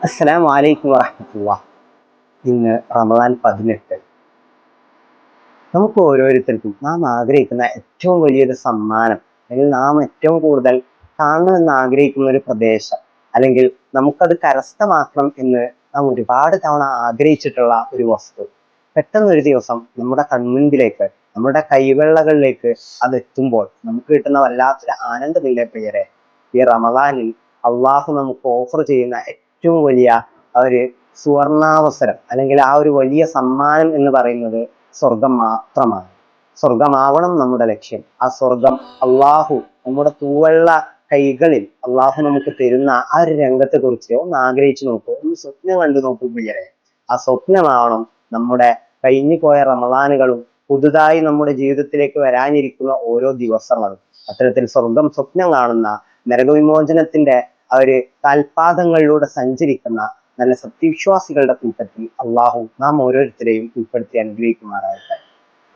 അസ്സലാമു അലൈക്കും വറഹ്മത്തുള്ളാഹി. ഇന്ന് റമദാൻ 18. നമുക്ക് ഓരോരുത്തർക്കും നാം ആഗ്രഹിക്കുന്ന ഏറ്റവും വലിയൊരു സമ്മാനം, അല്ലെങ്കിൽ നാം ഏറ്റവും കൂടുതൽ കാണണമെന്ന് ആഗ്രഹിക്കുന്ന ഒരു പ്രദേശം, അല്ലെങ്കിൽ നമുക്കത് കരസ്ഥമാക്കണം എന്ന് നാം ഒരുപാട് തവണ ആഗ്രഹിച്ചിട്ടുള്ള ഒരു വസ്തു പെട്ടെന്നൊരു ദിവസം നമ്മുടെ കൺമുൻപിലേക്ക്, നമ്മുടെ കൈവെള്ളകളിലേക്ക് അത് എത്തുമ്പോൾ നമുക്ക് കിട്ടുന്ന വല്ലാത്തൊരു ആനന്ദമില്ലേ പ്രിയരെ. ഈ റമദാനിൽ അള്ളാഹു നമുക്ക് ഓഫർ ചെയ്യുന്ന ഏറ്റവും വലിയ ഒരു സുവർണാവസരം, അല്ലെങ്കിൽ ആ ഒരു വലിയ സമ്മാനം എന്ന് പറയുന്നത് സ്വർഗം മാത്രമാണ്. സ്വർഗമാവണം നമ്മുടെ ലക്ഷ്യം. ആ സ്വർഗം അള്ളാഹു നമ്മുടെ തൂവെള്ള കൈകളിൽ അള്ളാഹു നമുക്ക് തരുന്ന ആ ഒരു രംഗത്തെ കുറിച്ച് ഒന്ന് ആഗ്രഹിച്ചു നോക്കൂ, ഒന്ന് സ്വപ്നം കണ്ടു നോക്കൂ പ്രിയരെ. ആ സ്വപ്നമാവണം നമ്മുടെ കഴിഞ്ഞു പോയ റമദാനുകളും പുതുതായി നമ്മുടെ ജീവിതത്തിലേക്ക് വരാനിരിക്കുന്ന ഓരോ ദിവസങ്ങളും. അത്തരത്തിൽ സ്വർഗം സ്വപ്നം കാണുന്ന, നരകവിമോചനത്തിന്റെ ആ ഒരു കാൽപാദങ്ങളിലൂടെ സഞ്ചരിക്കുന്ന നല്ല സത്യവിശ്വാസികളുടെ കൂട്ടത്തിൽ അള്ളാഹു നാം ഓരോരുത്തരെയും ഉൾപ്പെടുത്തി അനുഗ്രഹിക്കുമാറാകട്ടെ.